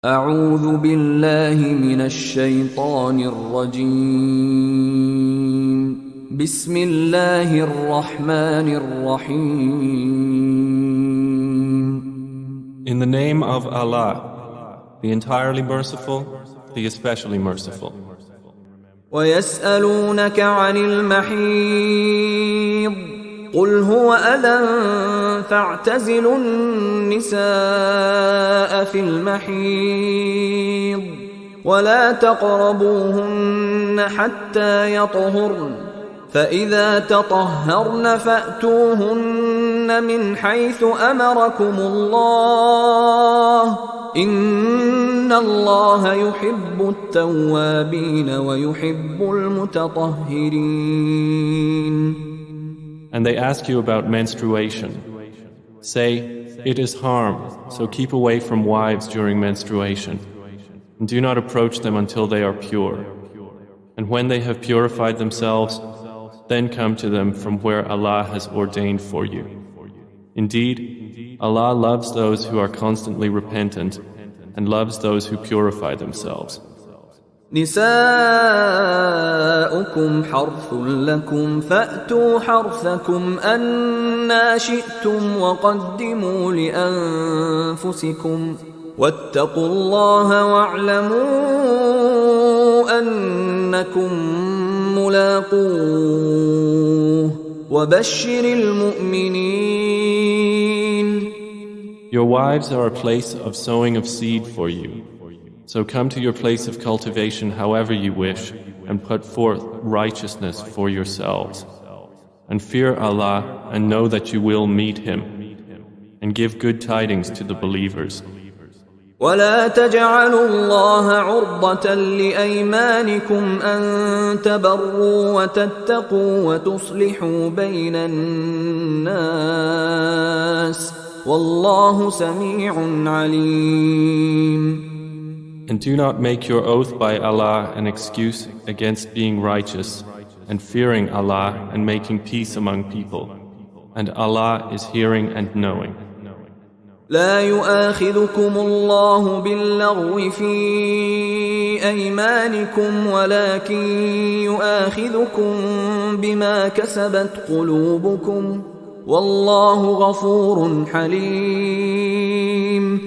أعوذ بالله من الشيطان الرجيم بسم الله الرحمن الرحيم In the name of Allah, the entirely merciful, the especially merciful. ويسألونك عن المحيض قل هو أذى فاعتزلوا النساء في المحيض ولا تقربوهن حتى يطهرن فإذا تطهرن فأتوهن من حيث أمركم الله إن الله يحب التوابين ويحب المتطهرين. And they ask you about menstruation. Say, it is harm, so keep away from wives during menstruation. And do not approach them until they are pure. And when they have purified themselves, then come to them from where Allah has ordained for you. Indeed, Allah loves those who are constantly repentant and loves those who purify themselves. نساؤكم حرث لكم فأتوا حرثكم أنى شئتم وقدموا لأنفسكم واتقوا الله واعلموا أنكم ملاقوه وبشر المؤمنين. Your wives are a place of sowing of seed for you. So come to your place of cultivation however you wish and put forth righteousness for yourselves. And fear Allah and know that you will meet Him. And give good tidings to the believers. ولا تجعلوا الله عرضة لأيمانكم أن تبروا وتتقوا وتصلحوا بين الناس والله سميع عليم. And do not make your oath by Allah an excuse against being righteous and fearing Allah and making peace among people. And Allah is hearing and knowing. لا يؤاخذكم الله باللغو في أيمانكم ولكن يؤاخذكم بما كسبت قلوبكم والله غفور حليم.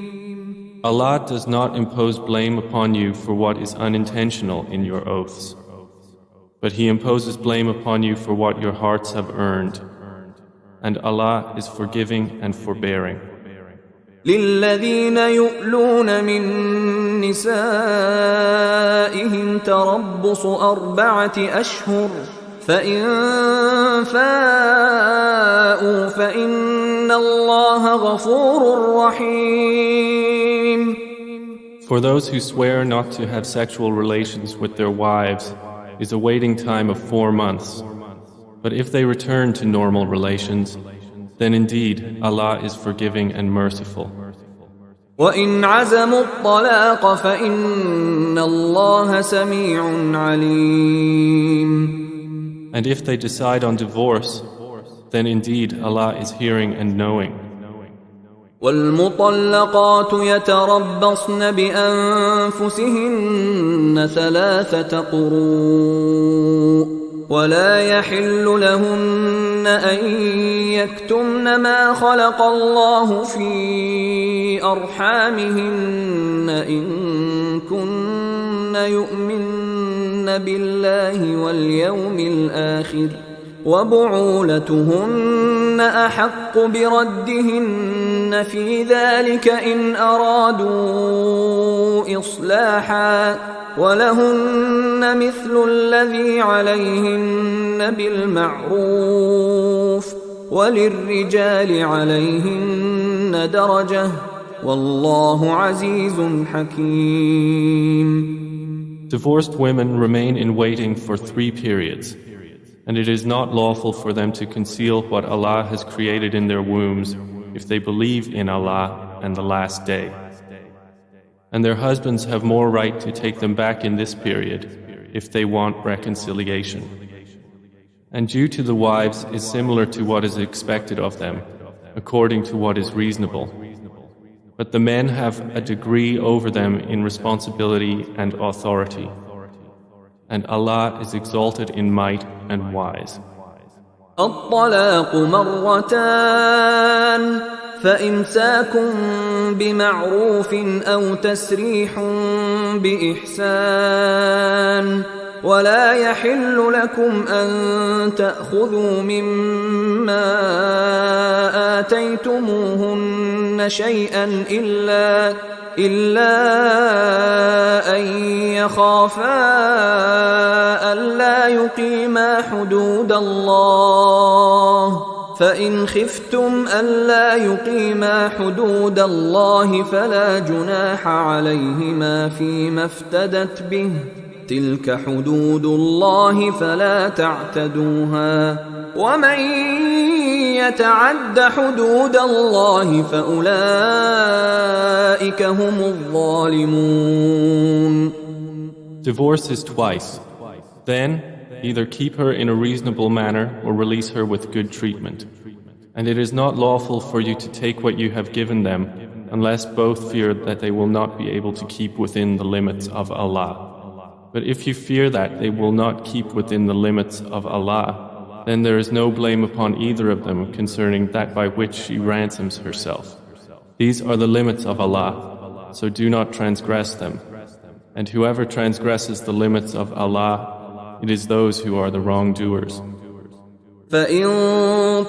Allah does not impose blame upon you for what is unintentional in your oaths, but He imposes blame upon you for what your hearts have earned, and Allah is forgiving and forbearing. للذين يؤلون من نسائهم تربص 4 أشهر فإن فاءوا فإن الله غفور رحيم. For those who swear not to have sexual relations with their wives is a waiting time of 4 months. But if they return to normal relations, then indeed Allah is forgiving and merciful. وإن عزموا الطلاق فإن الله سميع عليم. And if they decide on divorce, then indeed Allah is hearing and knowing. والمطلقات يتربصن بأنفسهن 3 قروء ولا يحل لهن أن يكتمن ما خلق الله في أرحامهن إن كن يؤمن بالله واليوم الآخر وبعولتهن أحق بردهن في ذلك إن أرادوا إصلاحا ولهن مثل الذي عليهن بالمعروف وللرجال عليهن درجة والله عزيز حكيم. Divorced women remain in waiting for 3 periods, and it is not lawful for them to conceal what Allah has created in their wombs if they believe in Allah and the last day. And their husbands have more right to take them back in this period if they want reconciliation. And due to the wives is similar to what is expected of them, according to what is reasonable. But the men have a degree over them in responsibility and authority. And Allah is exalted in might and wise. الطلاق مرتان فإمساك بمعروف أو تسريح بإحسان ولا يحل لكم أن تأخذوا مما آتيتموهن شيئا إلا أن يخافا ألا يقيما حدود الله فإن خفتم ألا يقيما حدود الله فلا جناح عليهما فيما افتدت به تلك حدود الله فلا تعتدوها ومن يتعد حدود الله فأولئك هم الظالمون. Divorce is twice. Then, either keep her in a reasonable manner or release her with good treatment. And it is not lawful for you to take what you have given them unless both fear that they will not be able to keep within the limits of Allah. But if you fear that they will not keep within the limits of Allah, then there is no blame upon either of them concerning that by which she ransoms herself. These are the limits of Allah, so do not transgress them. And whoever transgresses the limits of Allah, it is those who are the wrongdoers. فإن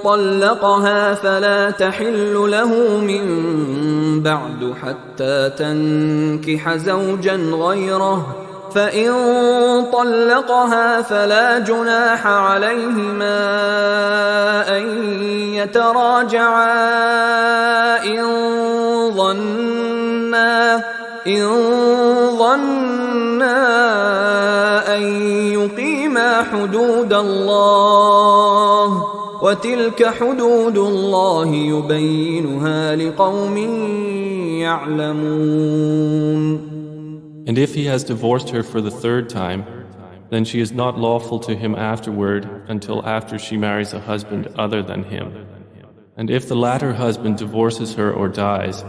طلقها فلا تحل له من بعد حتى تنكح زوجا غيره فإن طلقها فلا جناح عليهما أن يتراجعا إن ظنا أن يقيما حدود الله وتلك حدود الله يبينها لقوم يعلمون. And if he has divorced her for the third time, then she is not lawful to him afterward until after she marries a husband other than him. And if the latter husband divorces her or dies,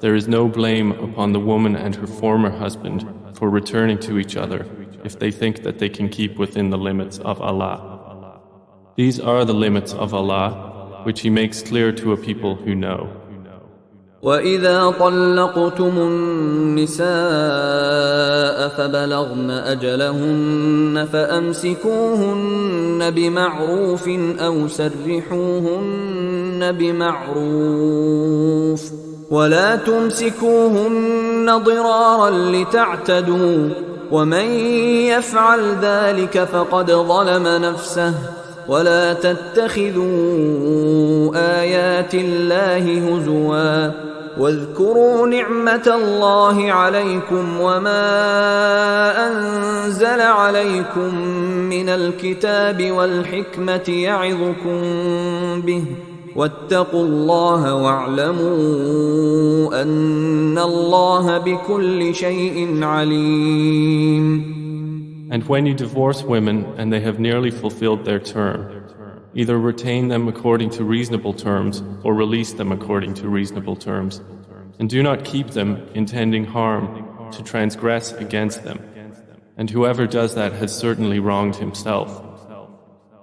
there is no blame upon the woman and her former husband for returning to each other if they think that they can keep within the limits of Allah. These are the limits of Allah, which He makes clear to a people who know. وَإِذَا طَلَّقْتُمُ النِّسَاءَ فَبَلَغْنَ أَجَلَهُنَّ فَأَمْسِكُوهُنَّ بِمَعْرُوفٍ أَوْ سَرِّحُوهُنَّ بِمَعْرُوفٍ وَلَا تُمْسِكُوهُنَّ ضِرَارًا لِتَعْتَدُوا وَمَنْ يَفْعَلْ ذَلِكَ فَقَدْ ظَلَمَ نَفْسَهُ ولا تتخذوا آيات الله هزوا واذكروا نعمة الله عليكم وما أنزل عليكم من الكتاب والحكمة يعظكم به واتقوا الله واعلموا أن الله بكل شيء عليم. And when you divorce women and they have nearly fulfilled their term, either retain them according to reasonable terms or release them according to reasonable terms, and do not keep them intending harm to transgress against them. And whoever does that has certainly wronged himself.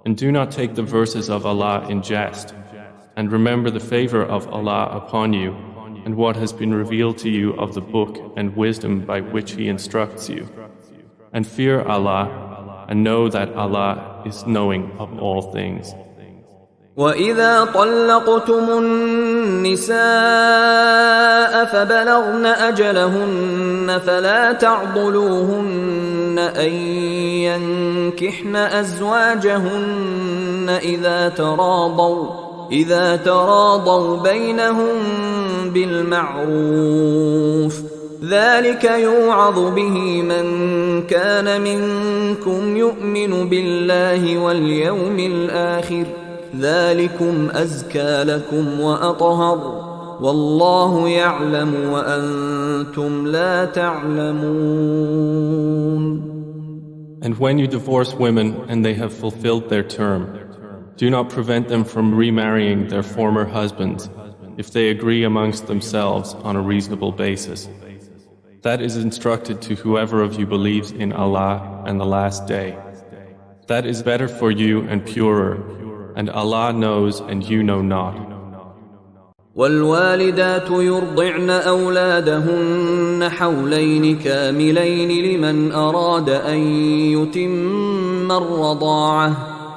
And do not take the verses of Allah in jest, and remember the favor of Allah upon you and what has been revealed to you of the book and wisdom by which He instructs you. And fear Allah, and know that Allah is knowing of all things. وَإِذَا طَلَّقْتُمُ النِّسَاءَ فَبَلَغْنَ أَجَلَهُنَّ فَلَا تَعْضُلُوهُنَّ أَن يَنكِحْنَ أَزْوَاجَهُنَّ إِذَا تَرَاضَوْا بَيْنَهُم بِالْمَعْرُوفِ ذلك يوعظ به من كان منكم يؤمن بالله واليوم الآخر ذلكم أزكى لكم وأطهر والله يعلم وأنتم لا تعلمون. And when you divorce women and they have fulfilled their term, do not prevent them from remarrying their former husbands if they agree amongst themselves on a reasonable basis. That is instructed to whoever of you believes in Allah and the Last Day. That is better for you and purer, and Allah knows and you know not. والوالدات يرضعن أولادهن حولين كاملين لمن أراد أن يتم الرضاعة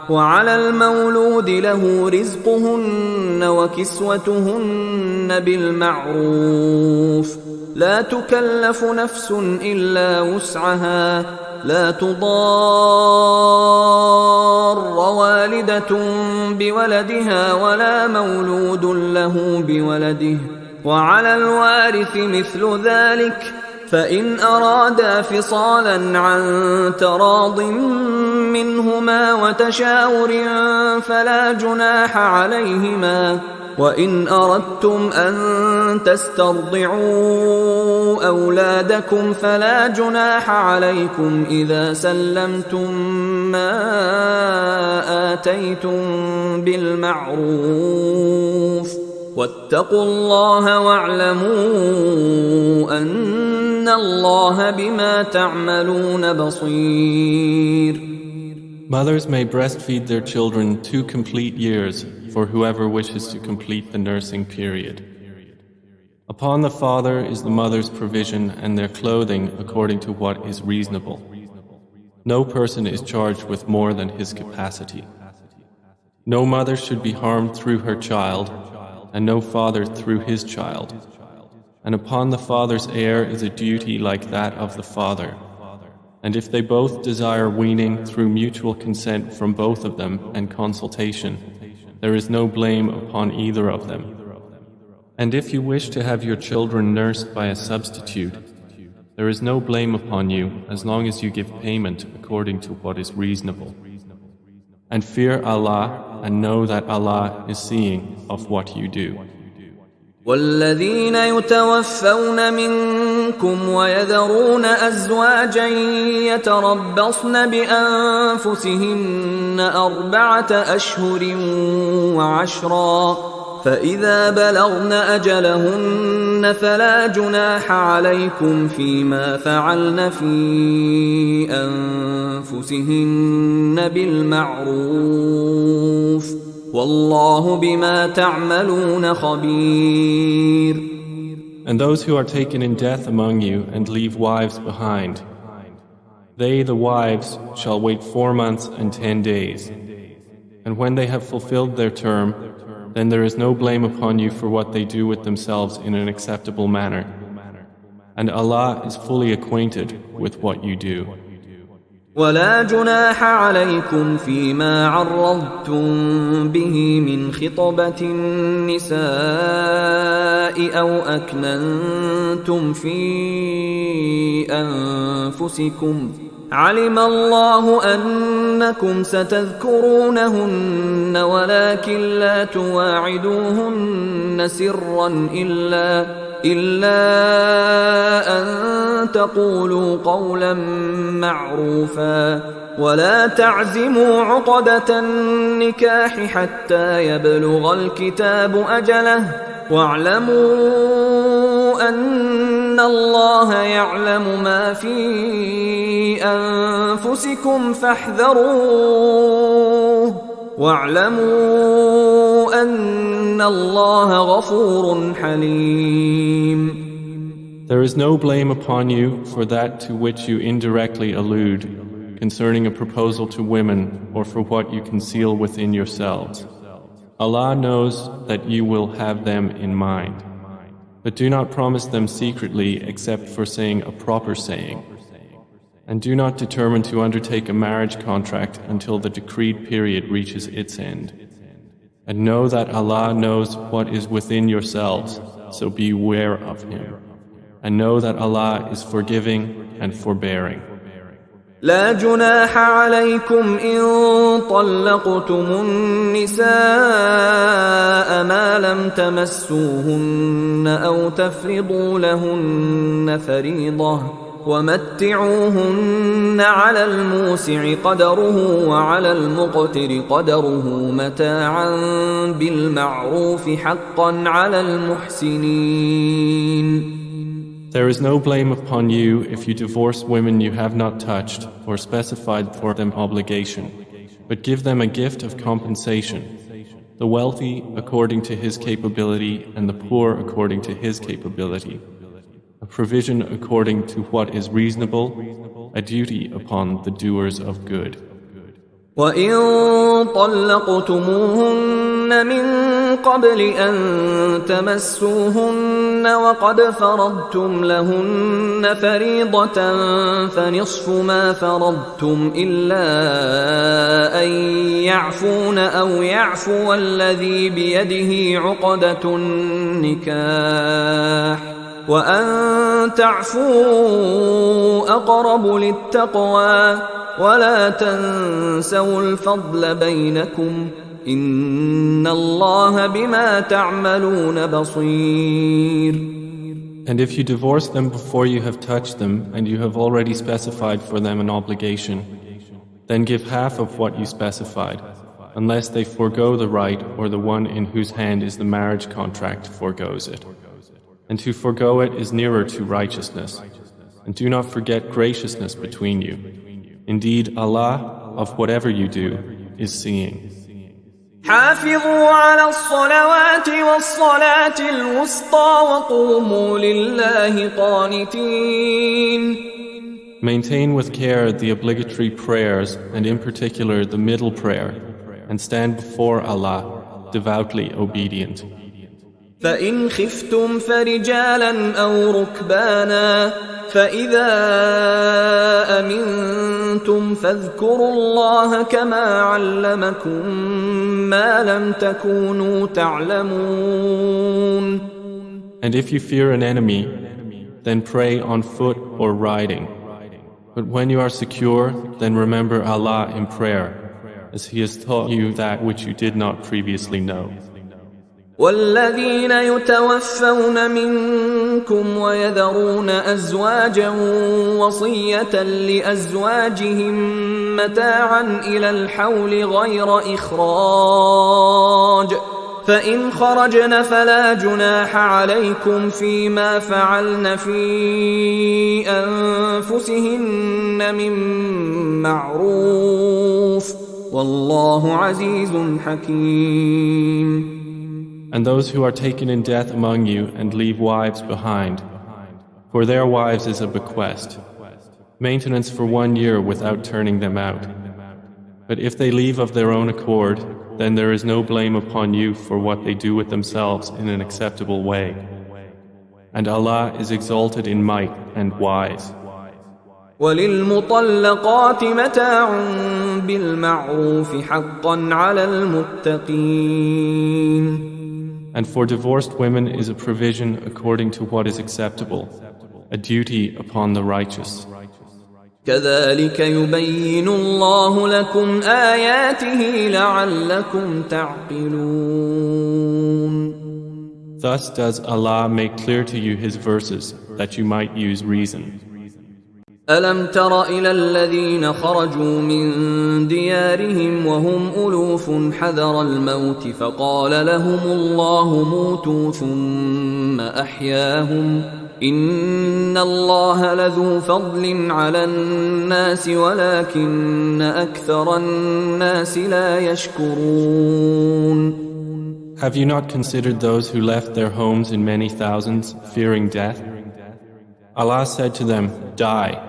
وعلى المولود له رزقهن وكسوتهن بالمعروف لا تكلف نفس إلا وسعها لا تضار والدة بولدها ولا مولود له بولده وعلى الوارث مثل ذلك فإن أرادا فصالا عن تراض منهما وتشاور فلا جناح عليهما وإن أردتم أن تسترضعوا أولادكم فلا جناح عليكم إذا سلمتم ما آتيتم بالمعروف واتقوا الله واعلموا أن الله بما تعملون بصير. Mothers may breastfeed their children 2 complete years for whoever wishes to complete the nursing period. Upon the father is the mother's provision and their clothing according to what is reasonable. No person is charged with more than his capacity. No mother should be harmed through her child, and no father through his child. And upon the father's heir is a duty like that of the father. And if they both desire weaning through mutual consent from both of them and consultation, there is no blame upon either of them. And if you wish to have your children nursed by a substitute, there is no blame upon you as long as you give payment according to what is reasonable. And fear Allah and know that Allah is seeing of what you do. والذين يتوفون منكم ويذرون أزواجا يتربصن بأنفسهن 4 أشهر و10 فإذا بلغن أجلهن فلا جناح عليكم فيما فعلن في أنفسهن بالمعروف والله بما تعملون خبير. And those who are taken in death among you and leave wives behind, they, the wives, shall wait 4 months and 10 days. And when they have fulfilled their term, then there is no blame upon you for what they do with themselves in an acceptable manner. And Allah is fully acquainted with what you do. ولا جناح عليكم فيما عرضتم به من خطبة النساء أو أكننتم في أنفسكم علم الله أنكم ستذكرونهن ولكن لا تواعدوهن سرا إلا أن تقولوا قولا معروفا ولا تعزموا عقدة النكاح حتى يبلغ الكتاب أجله واعلموا أن الله يعلم ما في أنفسكم فاحذروه واعلموا أن الله غفور حليم. There is no blame upon you for that to which you indirectly allude concerning a proposal to women or for what you conceal within yourselves. Allah knows that you will have them in mind. But do not promise them secretly except for saying a proper saying. And do not determine to undertake a marriage contract until the decreed period reaches its end. And know that Allah knows what is within yourselves, so beware of Him. And know that Allah is forgiving and forbearing. لا جناح عليكم إن طلقتم النساء ما لم تمسوهن أو تفرضوا لهن فريضة ومتعوهن على الموسع قدره وعلى المقتر قدره متاعا بالمعروف حقا على المحسنين. There is no blame upon you if you divorce women you have not touched or specified for them obligation, but give them a gift of compensation, the wealthy according to his capability and the poor according to his capability, a provision according to what is reasonable, a duty upon the doers of good. وَإِن طَلَّقْتُمُوهُنَّ مِن قَبْلِ أَن تَمَسُّوهُنَّ وَقَدْ فَرَضْتُمْ لَهُنَّ فَرِيضَةً فَنِصْفُ مَا فَرَضْتُمْ إِلَّا أَن يَعْفُونَ أَوْ يَعْفُوَ الَّذِي بِيَدِهِ عُقْدَةُ النِّكَاحِ وَأَن تَعْفُوا أَقْرَبُ لِلتَّقْوَى وَلَا تَنسَوُا الْفَضْلَ بَيْنَكُمْ إِنَّ اللَّهَ بِمَا تَعْمَلُونَ بَصِيرٌ. And if you divorce them before you have touched them and you have already specified for them an obligation, then give half of what you specified, unless they forego the right or the one in whose hand is the marriage contract forgoes it. And to forego it is nearer to righteousness. And do not forget graciousness between you. Indeed, Allah, of whatever you do, is seeing. حافظوا على الصلوات والصلاة الوسطى وقوموا لله قانتين. Maintain with care the obligatory prayers and in particular the middle prayer, and stand before Allah, devoutly obedient. فإن خفتم فرجالا أو ركبانا فإذا أمنتم فاذكروا الله كما علمكم ما لم تكونوا تعلمون. And if you fear an enemy, then pray on foot or riding. But when you are secure, then remember Allah in prayer, as He has taught you that which you did not previously know. والذين يتوفون منكم ويذرون أزواجا وصية لأزواجهم متاعا إلى الحول غير إخراج فإن خرجن فلا جناح عليكم فيما فعلن في أنفسهن من معروف والله عزيز حكيم. And those who are taken in death among you and leave wives behind, for their wives is a bequest, maintenance for 1 year without turning them out. But if they leave of their own accord, then there is no blame upon you for what they do with themselves in an acceptable way. And Allah is exalted in might and wise. وللمطلقات متاع بالمعروف حقا على المتقين. And for divorced women is a provision according to what is acceptable, a duty upon the righteous. كذلك يبين الله لكم آياته لعلكم تعقلون. Thus does Allah make clear to you His verses that you might use reason. ألم تر إلى الذين خرجوا من ديارهم وهم ألوف حذر الموت فقال لهم الله موتوا ثم أحياهم إن الله لذو فضل على الناس ولكن أكثر الناس لا يشكرون. Have you not considered those who left their homes in many thousands, fearing death? Allah said to them, "Die."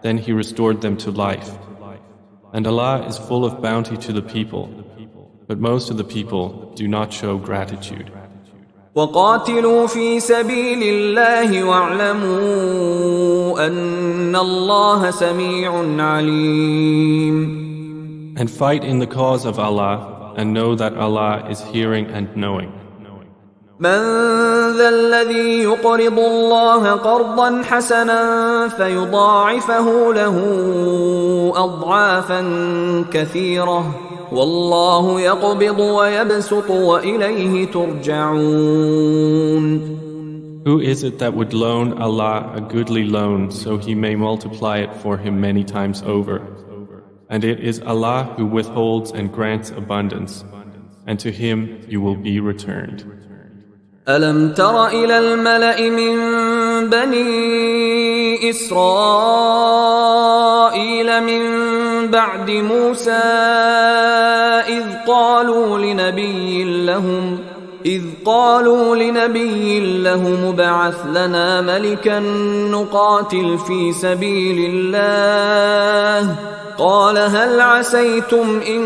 Then He restored them to life. And Allah is full of bounty to the people, but most of the people do not show gratitude. وقاتلوا في سبيل الله واعلموا أن الله سميع عليم. And fight in the cause of Allah, and know that Allah is hearing and knowing. من ذا الذي يقرض الله قرضا حسنا فيضاعفه له أضعافا كثيرة والله يقبض ويبسط وإليه ترجعون. Who is it that would loan Allah a goodly loan so He may multiply it for him many times over? And it is Allah who withholds and grants abundance, and to Him you will be returned. ألم تر إلى الملأ من بني إسرائيل من بعد موسى إذ قالوا لنبي لهم ابعث لنا ملكا نقاتل في سبيل الله قال هل عسيتم إن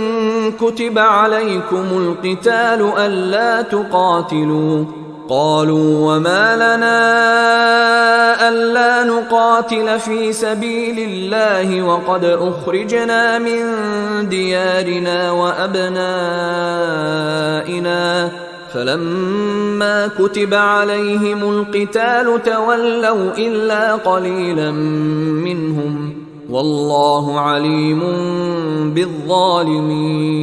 كتب عليكم القتال ألا تقاتلوا قالوا وما لنا ألا نقاتل في سبيل الله وقد أخرجنا من ديارنا وأبنائنا فلما كتب عليهم القتال تولوا إلا قليلا منهم والله عليم بالظالمين.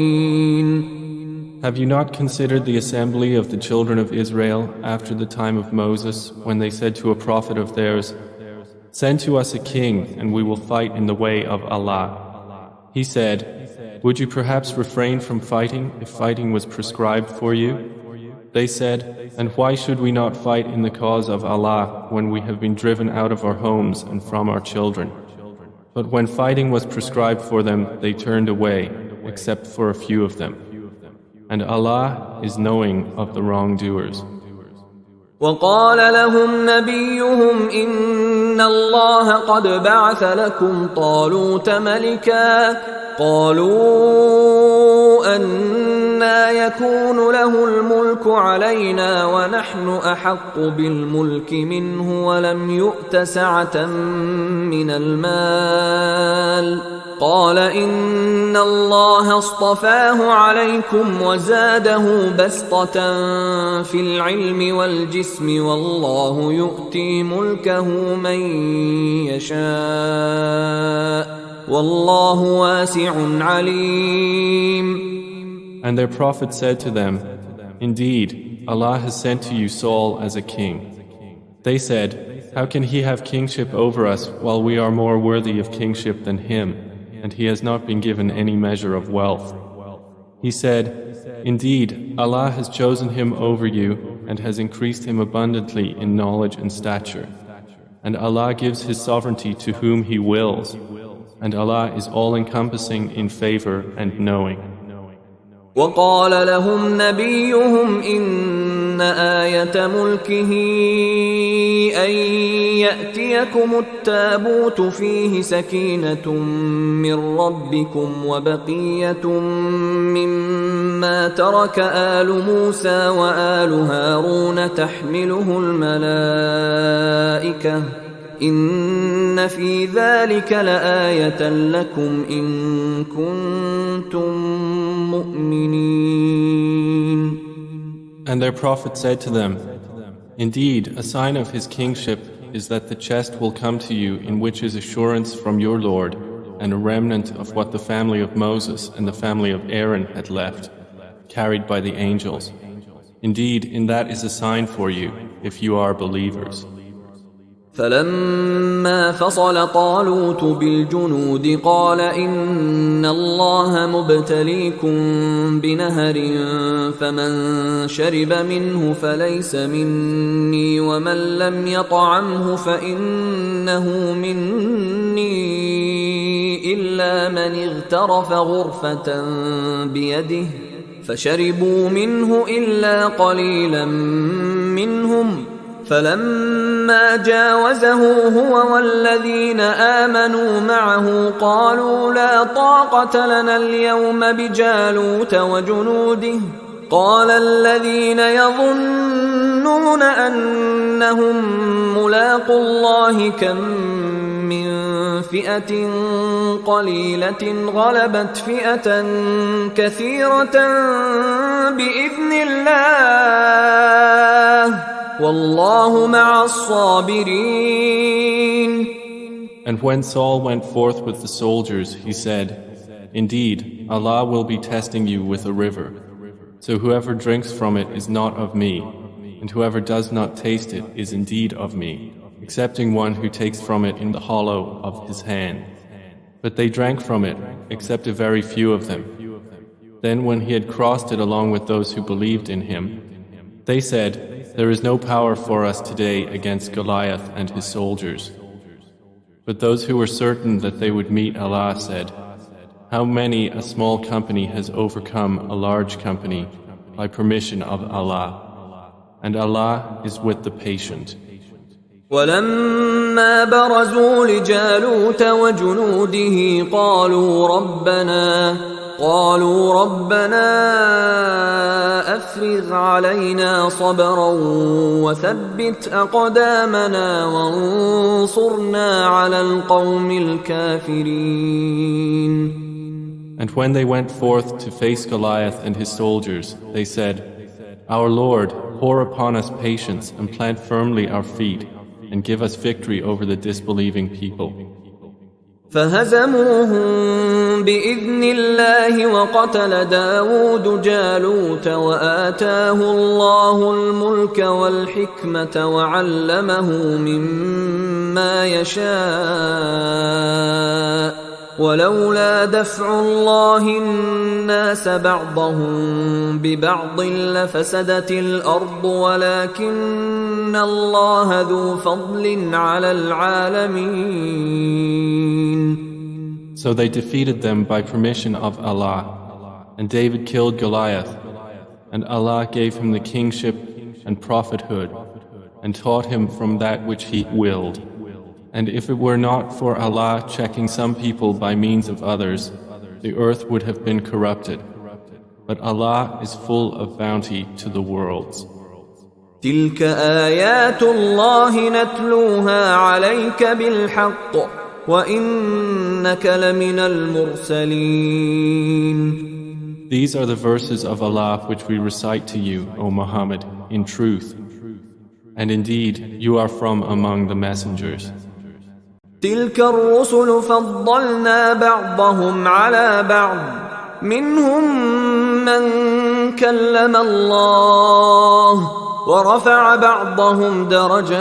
Have you not considered the assembly of the children of Israel after the time of Moses, when they said to a prophet of theirs, "Send to us a king, and we will fight in the way of Allah"? He said, "Would you perhaps refrain from fighting if fighting was prescribed for you?" They said, "And why should we not fight in the cause of Allah when we have been driven out of our homes and from our children?" But when fighting was prescribed for them, they turned away, except for a few of them. And Allah is knowing of the wrongdoers. وقال لهم نبيهم إن الله قد بعث لكم طالوت ملكا قالوا أنى يكون له الملك علينا ونحن أحق بالملك منه ولم يؤت سعة من المال قال إن الله اصطفاه عليكم وزاده بسطة في العلم والجسم والله يؤتي ملكه من يشاء والله واسع عليم. And their prophet said to them, "Indeed, Allah has sent to you Saul as a king." They said, "How can he have kingship over us while we are more worthy of kingship than him, and he has not been given any measure of wealth?" He said, "Indeed, Allah has chosen him over you and has increased him abundantly in knowledge and stature. And Allah gives His sovereignty to whom He wills, and Allah is all-encompassing in favor and knowing." وقال لهم نبيهم إن آية ملكه أن يأتيكم التابوت فيه سكينة من ربكم وبقية مما ترك آل موسى وآل هارون تحمله الملائكة إن في ذلك لآية لكم إن كنتم مؤمنين. And their prophet said to them, "Indeed, a sign of His kingship is that the chest will come to you in which is assurance from your Lord and a remnant of what the family of Moses and the family of Aaron had left, carried by the angels. Indeed, in that is a sign for you, if you are believers." فلما فصل طالوت بالجنود قال إن الله مبتليكم بنهر فمن شرب منه فليس مني ومن لم يطعمه فإنه مني إلا من اغترف غرفة بيده فشربوا منه إلا قليلا منهم فلما جاوزه هو والذين آمنوا معه قالوا لا طاقة لنا اليوم بجالوت وجنوده قال الذين يظنون أنهم ملاقو الله كم من فئة قليلة غلبت فئة كثيرة بإذن الله والله مع الصابرين. And when Saul went forth with the soldiers, he said, "Indeed, Allah will be testing you with a river. So whoever drinks from it is not of me, and whoever does not taste it is indeed of me, excepting one who takes from it in the hollow of his hand. But they drank from it, except a very few of them. Then when he had crossed it along with those who believed in him, they said, "There is no power for us today against Goliath and his soldiers." But those who were certain that they would meet Allah said, "How many a small company has overcome a large company by permission of Allah, and Allah is with the patient." ولما برزوا لجالوت وجنوده قالوا ربنا أفرغ علينا صبرا وثبت أقدامنا وانصرنا على القوم الكافرين. And when they went forth to face Goliath and his soldiers, they said, "Our Lord, pour upon us patience and plant firmly our feet, and give us victory over the disbelieving people." فهزموهم بإذن الله وقتل داود جالوت وآتاه الله الملك والحكمة وعلمه مما يشاء ولولا دفع الله الناس بعضهم ببعض لفسدت الأرض ولكن الله ذو فضل على العالمين. So they defeated them by permission of Allah, and David killed Goliath, and Allah gave him the kingship and prophethood, and taught him from that which He willed. And if it were not for Allah checking some people by means of others, the earth would have been corrupted. But Allah is full of bounty to the worlds. تلك آيات الله نتلوها عليك بالحق وإنك لمن المرسلين. These are the verses of Allah which we recite to you, O Muhammad, in truth. And indeed, you are from among the messengers. تلك الرسل فضلنا بعضهم على بعض منهم من كلم الله ورفع بعضهم درجات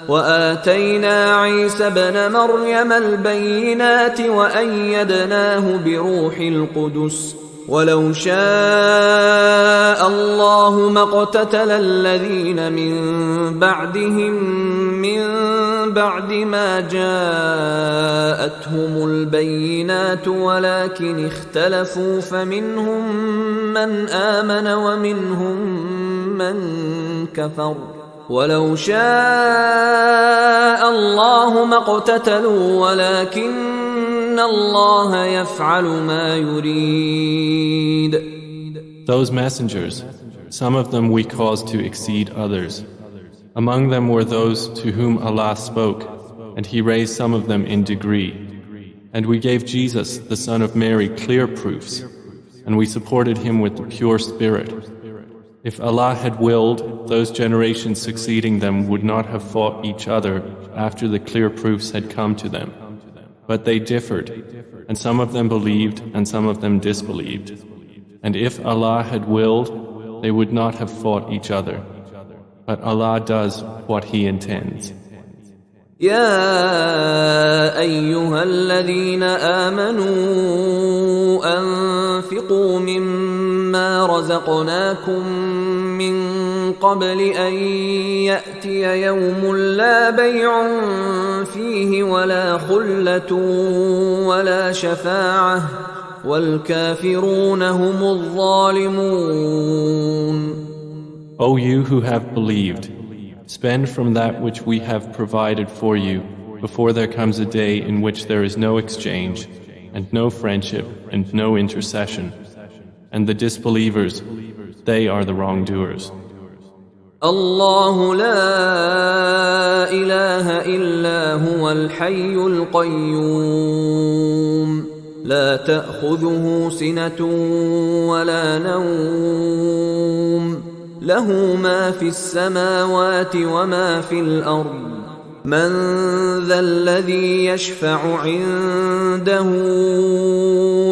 وآتينا عيسى ابن مريم البينات وأيدناه بروح القدس ولو شاء الله ما اقتتل الذين من بعدهم من بعد ما جاءتهم البينات ولكن اختلفوا فمنهم من آمن ومنهم من كفر ولو شاء الله ما اقتتلوا ولكن الله يفعل ما يريد. Those messengers, some of them we caused to exceed others. Among them were those to whom Allah spoke, and He raised some of them in degree. And we gave Jesus, the son of Mary, clear proofs, and we supported him with the pure spirit. If Allah had willed, those generations succeeding them would not have fought each other after the clear proofs had come to them. But they differed, and some of them believed and some of them disbelieved. And if Allah had willed, they would not have fought each other. But Allah does what He intends. يا أيها الذين آمنوا أنفقوا مما رزقناكم من قبل أن يأتي يوم لا بيع فيه ولا خلة ولا شفاعة والكافرون هم الظالمون. O you who have believed, spend from that which we have provided for you before there comes a day in which there is no exchange and no friendship and no intercession. And the disbelievers, they are the wrongdoers. الله لا إله إلا هو الحي القيوم لا تأخذه سنة ولا نوم له ما في السماوات وما في الأرض من ذا الذي يشفع عنده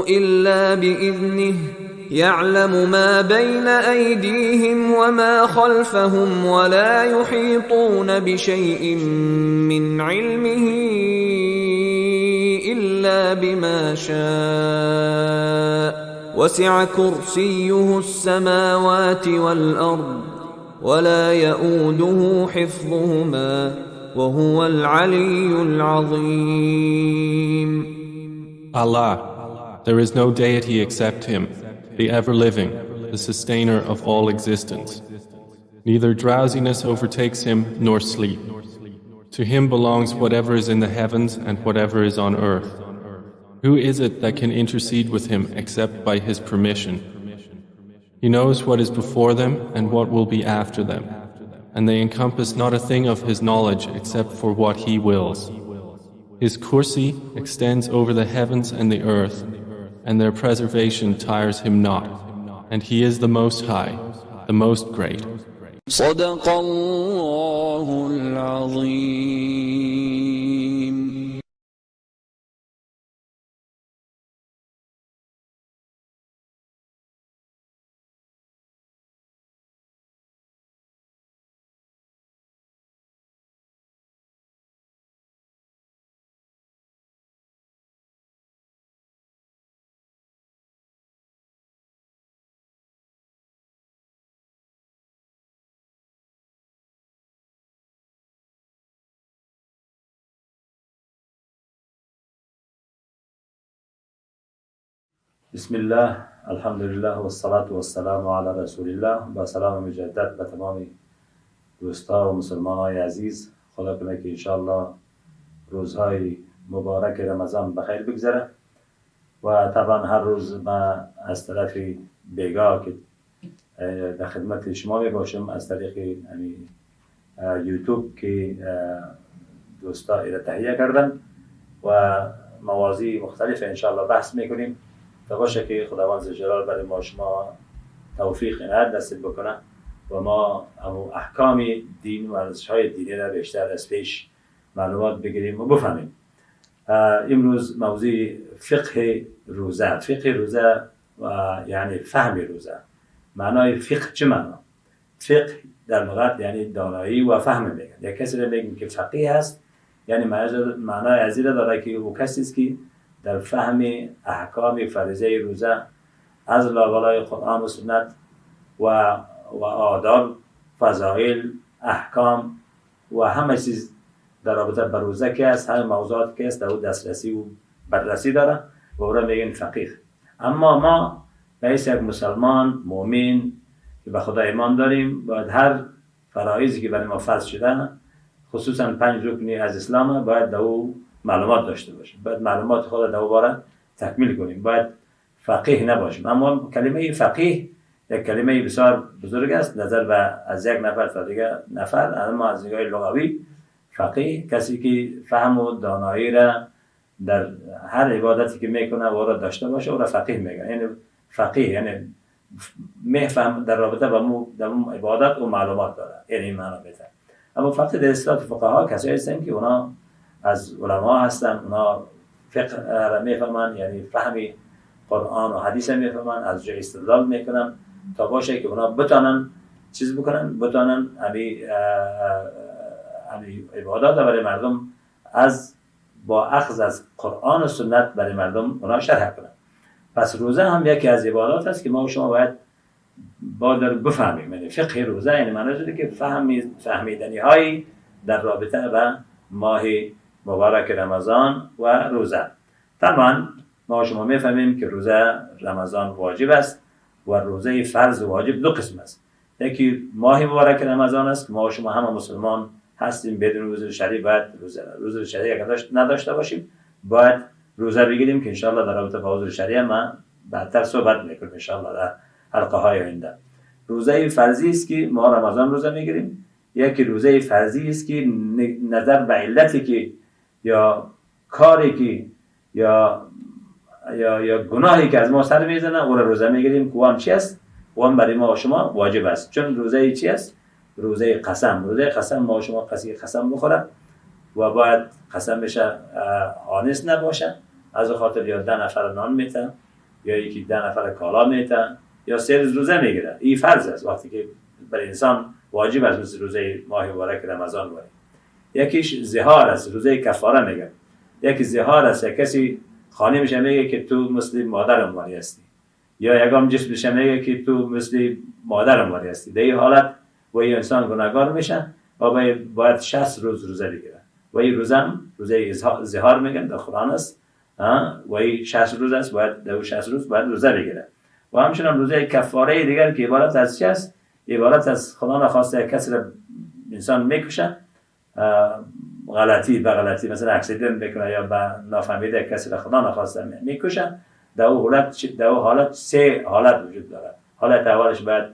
إلا بإذنه يعلم ما بين أيديهم وما خلفهم ولا يحيطون بشيء من علمه إلا بما شاء وسع كرسيه السماوات والأرض ولا يؤوده حفظهما وهو العلي العظيم. Allah, there is no deity except Him, the ever-living, the sustainer of all existence. Neither drowsiness overtakes Him nor sleep. To Him belongs whatever is in the heavens and whatever is on earth. Who is it that can intercede with Him except by His permission? He knows what is before them and what will be after them, and they encompass not a thing of His knowledge except for what He wills. His kursi extends over the heavens and the earth, and their preservation tires Him not, and He is the Most High, the Most Great. صدق الله العظيم. بسم الله الحمد لله والصلاة والسلام على رسول الله. با سلام مجدد به تمام دوستا و مسلمان های عزیز. خدا کنه که انشاءالله روزهای مبارک رمضان بخیر بگذره و طبعا هر روز ما از طرف بیگاه که در خدمت شما می باشم از طریق یوتیوب که دوستا ایره تهیه کردن و مواضیع مختلف انشاءالله بحث میکنیم تا باشه که خداوند ذوالجلال برای ما شما توفیق عنایت نصیب بکنه و ما احکام دین و ارزش‌های دینی را بیشتر از پیش معلومات بگیریم و بفهمیم. امروز موضوع فقه روزه. فقه روزه و یعنی فهم روزه. معنای فقه چه معنا؟ فقه در لغت یعنی دانایی و فهم میگن. یک کسی را میگیم که فقیه است، یعنی معنای از این داره که او کسی است که در فهم احکام فریضه روزه از لابلای قرآن و سنت و آداب، فضائل، احکام و همه چیز در رابطه با روزه که است، همه موضوعات که است در او دسترسی و بررسی داره و او را میگن فقیه. اما ما به حیث یک مسلمان مؤمن که به خدا ایمان داریم باید هر فرایضی که برای ما فرض شده خصوصا 5 رکنی از اسلام باید در او معلومات داشته باشیم، باید معلومات خود در او باره تکمیل کنیم، باید فقیه نباشیم. اما کلمه فقیه یک کلمه بسیار بزرگ است نظر به از یک نفر تا دیگر نفر، اما از نگاه لغوی فقیه کسی که فهم و دانایی را در هر عبادتی که میکنه و را داشته باشه او را فقیه میگن. یعنی فقیه یعنی میفهم در رابطه با عبادت و معلومات داره، یعنی این معنا بهتر. اما فقط در اصطلاح فقها کسایی هستند که اونا از علما هستن، اونا فقه را میفهمن، یعنی فهمی قرآن و حدیث میفهمن، از جای استدلال میکنن تا باشه که اونا بتونن چیز بکنن، بتونن عبادات برای مردم از با اخذ از قرآن و سنت برای مردم اونا شرح کنن. پس روزه هم یکی از عبادات است که ما و شما باید بفهمیم. یعنی فقه روزه یعنی معنی شده که فهمیدنی هایی در رابطه با ماه مبارک رمضان و روزه. طبعا ما شما میفهمیم که روزه رمضان واجب است و روزه فرض و واجب دو قسم است. یکی ماه مبارک رمضان است که ما شما همه مسلمان هستیم، بدون روزه شرعی باید روزه شرعی اگر نداشته باشیم باید روزه بگیریم که انشاءالله در رابطه با روزه شرعی ما بعدتر صحبت میکنیم انشاءالله در حلقه های آینده. روزه فرضی است که ما رمضان روزه میگیریم. یکی روزه فرضی است که نظر به علتی که یا کاری که یا گناهی که از ما سر میزنه او را روزه میگیریم که وام چی است؟ وام برای ما و شما واجب است. چون روزه چی است؟ روزه قسم. روزه قسم ما و شما کسی قسم بخوره و باید قسم بشه آنست نباشه، از خاطر یا 10 نفر نان میته یا یکی 10 نفر کالا میته یا 3 روز روزه میگیره. این فرض است وقتی که برای انسان واجب است مثل روزه ماه مبارک رمضان باشه. یکیش زهار است، روزه کفاره میگه. یکی زهار است، یک کسی خانه میشه میگه که تو مثل مادرم واری هستی، یا یگام جسم میشه میگه که تو مثل مادرم واری هستی. در این حالت و این انسان گناهکار میشه و باید 60 روز روزه بگیره. و این روزه زهار میگن در قرآن است و این 60 روز است، باید در 60 روز باید روزه بگیره. و همچنین روزه کفاره دیگر که عبارت از چی است؟ عبارت از خدا نخواسته کسی را انسان میکشه غلطی به غلطی، مثلا اکسیدنت بکنه یا به نافهمیده کسی را خدا نخواسته میکشه. در او حالت 3 حالت وجود داره. حالت اولش باید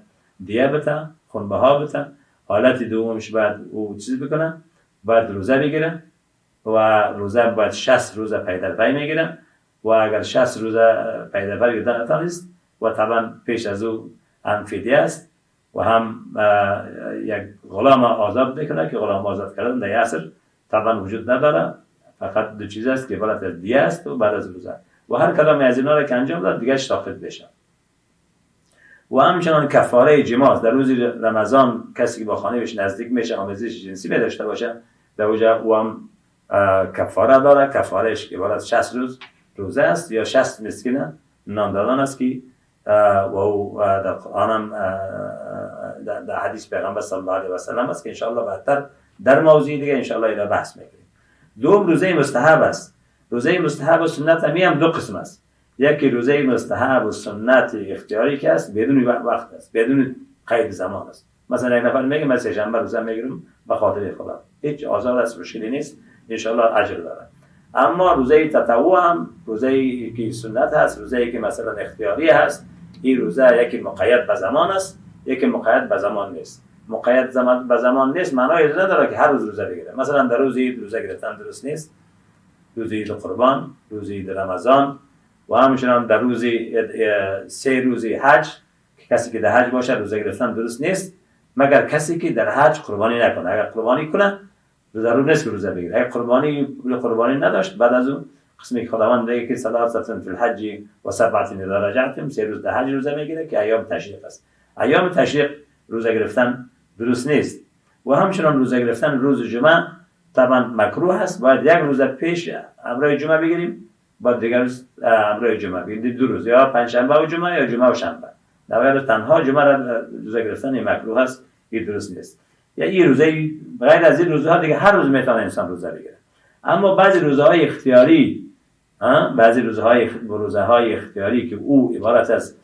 دیه بته، خونبها بته. حالت دومش باید او چیز بکنه، باید روزه بگیره و روزه باید 60 روزه پی در پی میگیره. و اگر 60 روزه پی در پی گرفتن نتوانست و طبعا پیش از او هم فدیه است و هم یک غلام آزاد بکنه که غلام آزاد کردن در عصر طبعا وجود نداره، فقط 2 چیز است که عبارت از دیه است و بعد از روزه. و هر کدام از اینا را که انجام داد دیگه ثابت بشه. و همچنان کفاره جماع در روز رمضان کسی که با خانه‌اش نزدیک میشه آمیزش جنسی داشته باشه در اونجا او هم کفاره داره. کفارهش که عبارت 60 روز روزه است یا 60 مسکین نان دادن است که و او در قرآن هم در حدیث پیغمبر صلی الله علیه و سلم است که ان شاء الله بعدتر در موضوع دیگه ان شاء الله اینا بحث میکنیم. دوم روزه مستحب است. روزه مستحب و سنت هم 2 قسم است. یکی روزه مستحب و سنت اختیاری که است بدون وقت است، بدون قید زمان است. مثلا یک نفر میگه من سه‌شنبه روزه میگیرم به خاطر خدا، هیچ آزار است، مشکلی نیست، ان شاء الله اجر داره. اما روزه تطوع هم روزه که سنت هست، روزه که مثلا اختیاری هست. این روزه یکی مقید به زمان است، یکی مقید به زمان نیست. مقید به زمان نیست معنای نداره که هر روز روزه بگیره. مثلا در روز عید روزه گرفتن درست نیست، روز عید قربان، روز عید رمضان و همچنین در روز 3 روز حج کسی که در حج باشه روزه گرفتن درست نیست مگر کسی که در حج قربانی نکنه. اگر قربانی کنه ضرور نیست که روزه بگیره. اگر قربانی نداشت بعد از اون قسمی که خداوند میگه که ثلاثه فی الحج و 7 اذا رجعتم 3 روز در حج روزه میگیره که ایام تشریق است. ایام تشریق روزه گرفتن درست نیست. و همچنین روزه گرفتن روز جمعه طبعا مکروه است. باید 1 روز پیش امروز جمعه بگیریم، بعد دیگر روز امروز جمعه بگیریم. 2 روز یا پنجشنبه و جمعه یا جمعه و شنبه. در واقع تنها جمعه را روزه گرفتن مکروه است، این درست نیست. یا این روزه غیر از این روزها دیگه هر روز میتونه انسان روزه بگیره. اما بعضی روزهای اختیاری بعضی روزهای اختیاری که او عبارت از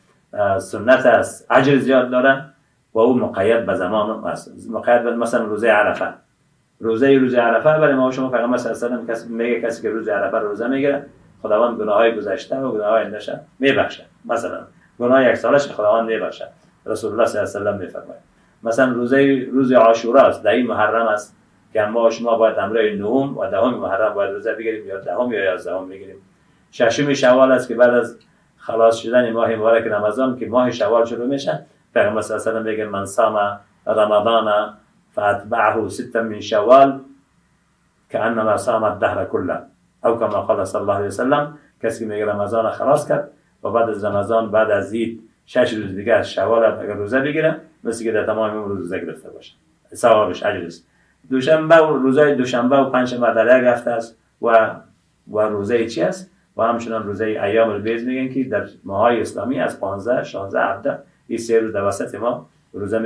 سنت است، اجر زیاد داره و او مقید به زمان است. مقید به مثلا روزه عرفه. روز عرفه برای ما شما پیغمبر صلی الله علیه و سلم میگه کسی که روز عرفه روزه میگیره خداوند گناههای گذشته و گناههای آینده‌اش میبخشه. مثلا گناه یک سالش خداوند میبخشه. رسول الله صلی الله علیه و سلم میفرماید. مثلا روز عاشورا است، در این محرم است که ما شما باید امروز 9 و 10 محرم باید روزه بگیریم یا 10 یا 11 بگیریم. 6 شوال است که بعد از خلاص شدن ماه مبارک رمضان که ماه شوال شروع میشه، پیغمبر صلی الله علیه و سلم میگه من صام رمضان فاتبعه 6 من شوال كأنما صام الدهر كله او كما قال صلی الله علیه و سلم. کسی که میگه رمضان خلاص کرد و بعد از رمضان بعد از عید 6 روز دیگه از شوال اگر روزه بگیره مثل که در تمام عمر روزه گرفته باشه، ثوابش اجر است. دوشنبه و روزهای دوشنبه و پنجشنبه در یک هفته است و روزه چی است؟ و همچنین روزه ایام البیض میگن که در ماهای اسلامی از 15 16 17 این 3 روز در وسط ما روزه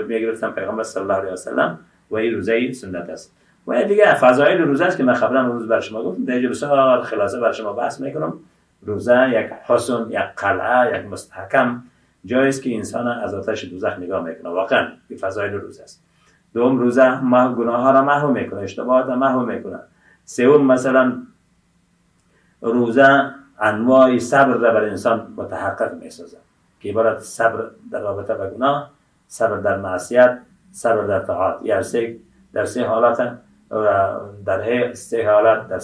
میگرفتن پیغمبر صلی الله علیه و سلم و این روزه سنت است. و دیگه فضایل روزه است که من قبلا روز بر شما گفتم، در اینجا بسیار خلاصه بر شما بحث میکنم. روزه یک حصن، یک قلعه، یک مستحکم جایی است که انسان از آتش دوزخ نگاه میکنه. واقعا این فضایل روزه است. دوم روزه گناه ها را محو میکنه، اشتباهات را محو میکنه. سوم مثلا روزه انواع صبر را بر انسان متحقق میسازه که عبارت صبر در رابطه با گناه، صبر در معصیت، صبر در طاعت. یعنی در 3 حالت در 3 حالت در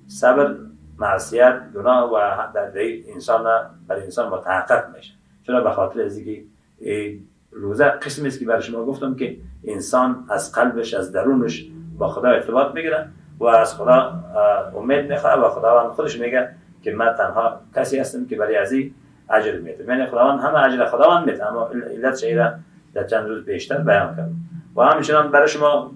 صبر معصیت گناه و در انسان بر انسان متحقق میشه. چرا؟ به خاطر از اینکه روزه قسمی است که برای شما گفتم که انسان از قلبش از درونش با خدا ارتباط میگیره و از خدا امید میخواد و خداوند خودش میگه که من تنها کسی هستم که برای ازی اجر میده. یعنی خداوند همه اجر خداوند میده، اما علت شیره در چند روز بیشتر بیان کردم. و همچنان برای شما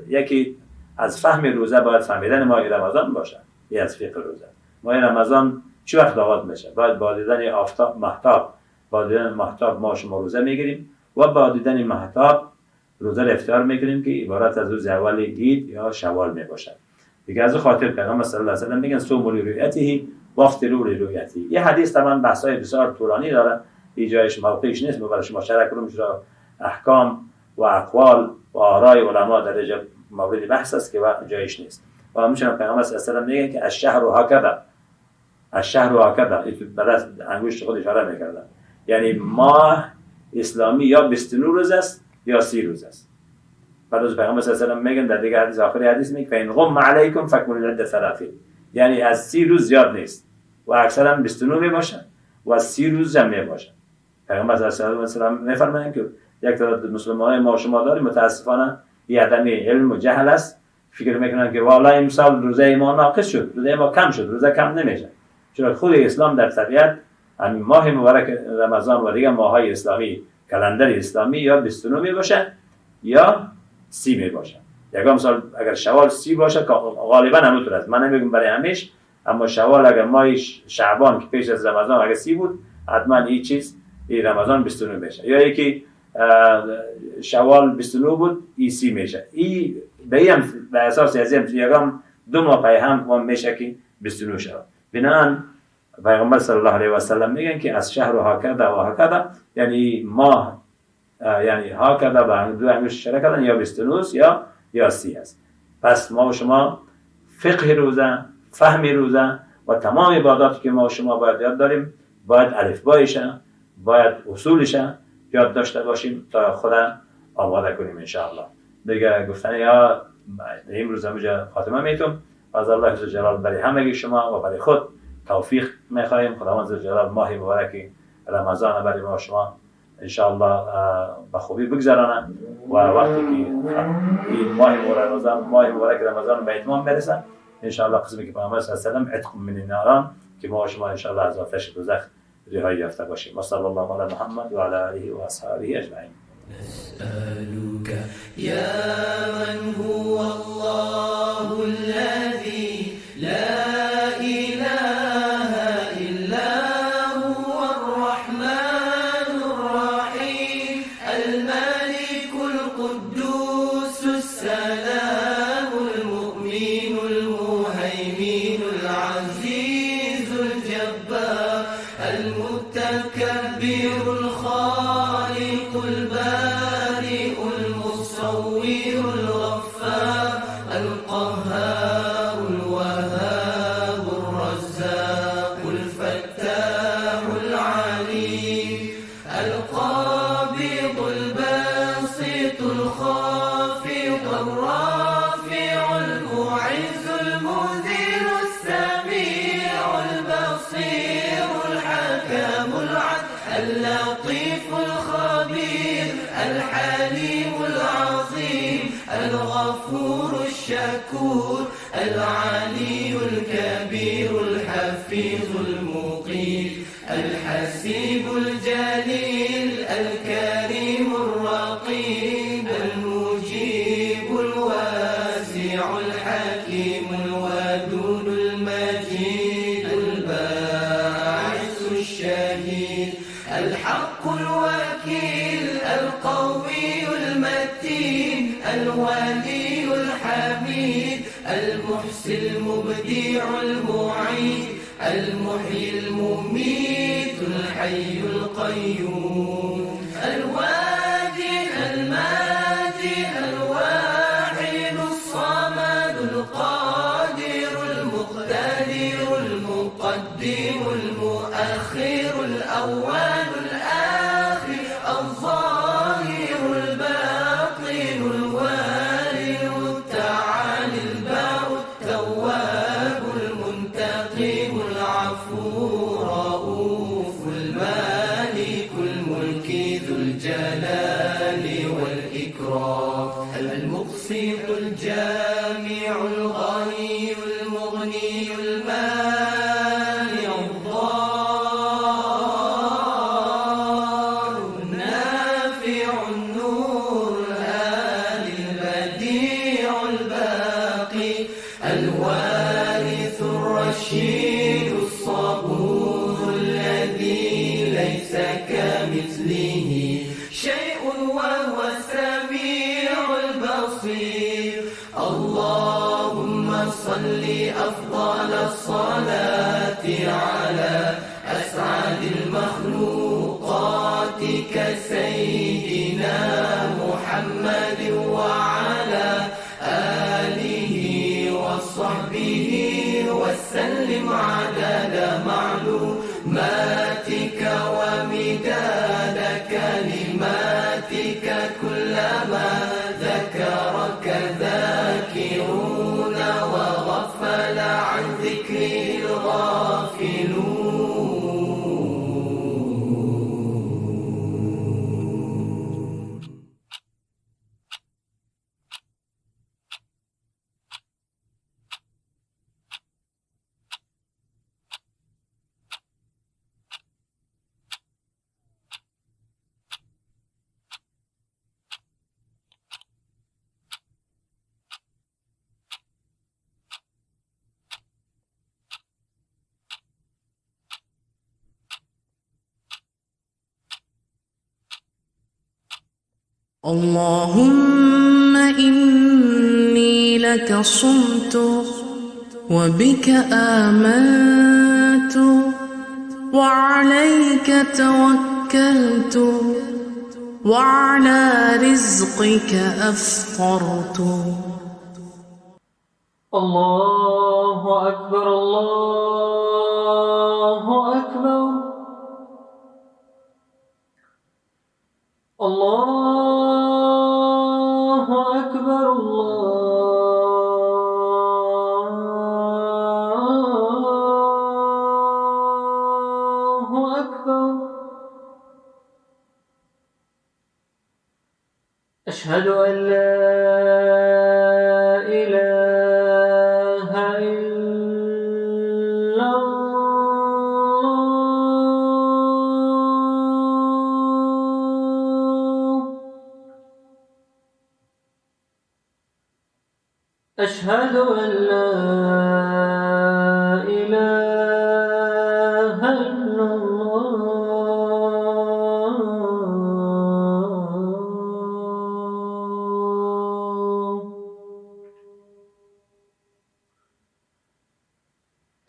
یکی از فهم روزه باید فهمیدن ماه رمضان باشه. یه از فقه روزه. ماه رمضان چه وقت آغاز میشه؟ باید با دیدن آفتاب مهتاب، با دیدن مهتاب ما شما روزه میگیریم و با دیدن مهتاب روزه افطار میگیریم که عبارت از روز اول عید یا شوال میباشه. دیگه از خاطر پیغمبر صلی الله علیه و سلم میگن صوموا لرؤیته و افطروا لرؤیته. یه حدیث طبعا بحثای بسیار طولانی داره، اینجاش موقعش نیست برای شما شرح کنم، چرا احکام و اقوال و آرای علما در اینجا مورد بحث است که جایش نیست. و همچنین پیغمبر صلی الله علیه و سلم میگه که الشهر هکذا، الشهر هکذا، برای انگشت خود اشاره میکردن، یعنی ماه اسلامی یا 29 روز است یا 30 روز است. بعد از پیغمبر صلی الله علیه و سلم میگن در دیگه حدیث آخری حدیث میگه فإن غم علیکم فاکملوا العدة 30، یعنی از 30 روز زیاد نیست و اکثرا 29 میباشه و 30 روز هم میباشه. پیغمبر صلی الله علیه و سلم میفرمایند که یک تعداد مسلمانان ما شما داریم متاسفانه یه عدم علم و جهل است، فکر میکنن که والله امسال روزه ما ناقص شد، روزه ما کم شد، روزه کم نمیشه. چرا خود اسلام در طبیعت همین ماه مبارک رمضان و دیگه ماهای اسلامی کلندر اسلامی یا 29 میباشه یا 30 میباشه. یکم سال اگر شوال 30 باشه غالبا همونطور است، من نمیگم برای همیشه، اما شوال اگر ماه شعبان که پیش از رمضان اگر 30 بود حتما این چیز این رمضان 29 میشه، یا یکی شوال 29 بود این 30 میشه. این به اساس از این یکم 2 ماه پای هم میشه که 29 شود. بنابراین پیغمبر صلی الله علیه و سلم میگن که از شهر هکذا و هکذا، یعنی ماه یعنی هکذا با دو انگشت اشاره کردن یا 29 یا 30 است. پس ما و شما فقه روزه، فهم روزه و تمام عباداتی که ما و شما باید یاد داریم باید الفبایشه، باید اصولشه یاد داشته باشیم تا خدا آماده کنیم ان شاء الله. دیگه گفتن یا امروز همونجا خاتمه میتونم. از الله عز و جلال برای همه شما و برای خود توفیق میخواهیم. خداوند عز و جلال ماه مبارک رمضان برای ما شما ان شاء الله به خوبی بگذرانه و وقتی که این ماه مبارک رمضان به اتمام برسه ان شاء الله قسمی که پیامبر صلی الله علیه و سلم عتق من النار که ما شما ان شاء الله از آتش دوزخ رهایی یافته باشیم. صلی الله علی محمد و علی آله و اصحابه اجمعین. نسألك يا من هو الله الذي لا إله إلا هو الرحمن الرحيم الملك القدوس السلام المؤمن المهيمن العزيز الجبار المتكبر الخالق البارئ المصور الغفار القهار الوهاب الرزاق الفتاح العليم القابض الباسط الخافض الرافع المعز المذل السميع البصير الحكم العدل اللطيف الخبير الحليم العظيم الغفور الشكور العلي الكبير الحفيظ المقيم الحسيب الجليل الكريم الرقيب المجيب الواسع الحكيم الودود المجيد الباعث الشهيد الحق الوكيل القوي المتين الولي الحميد المحسن المبدع المعيد المحيي المميت الحي القيوم الواجد الماجد الواحد الصمد القادر المقتدر المقدم المؤخر الأول الآخر الظاهر الباطن الوالي التعالي البار التواب المنتقم العفو رؤوف المالك الملك ذو الجلال والإكرام المقسط الجامع الغني المغني المال شافع النور الهادي البديع الباقي الوارث الرشيد الصبور الذي ليس كمثله شيء وهو السميع البصير. اللهم صل أفضل الصلاة على أسعد المخلوقات كسيدنا محمد وعلى آله وصحبه وسلم عدد معلوماتك ومداد كلماتك كلما ذكرك ذاكرون وغفل عن ذكره الغافلون. اللهم إني لك صمت وبك آمنت وعليك توكلت وعلى رزقك أفطرت. الله أكبر الله أكبر الله أكبر الله أكبر. أشهد أن لا إله إلا الله. أشهد أن لا إله إلا الله.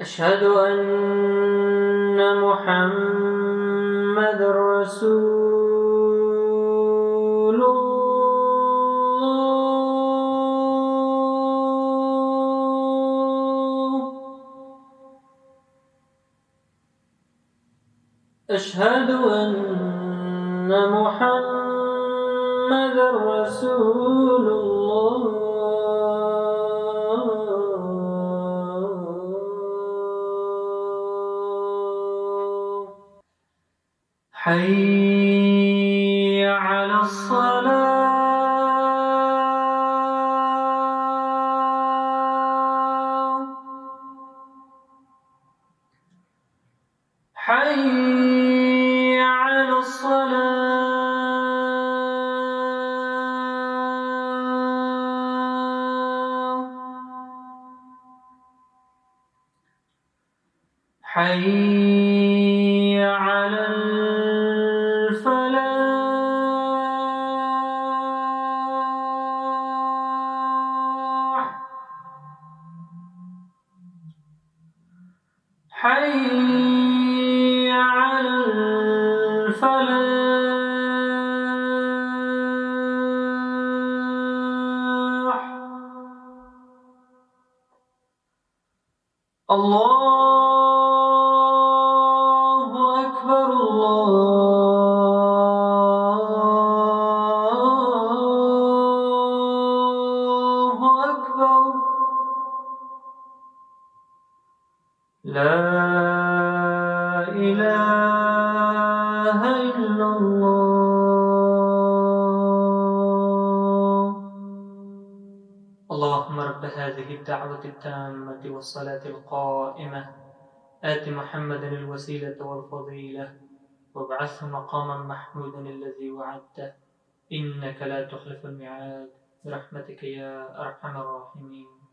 أشهد أن محمد رسول الله. أشهد أن محمد رسول الله. حي على الصلاة. حي على الصلاة. حي على الفلاح. حي على الفلاح. الله أكبر الله أكبر. لا إله إلا الله. اللهم رب هذه الدعوة التامة والصلاة القائمة آت محمدا الوسيلة والفضيلة وابعثه مقاما محمودا الذي وعدته إنك لا تخلف الميعاد برحمتك يا أرحم الراحمين.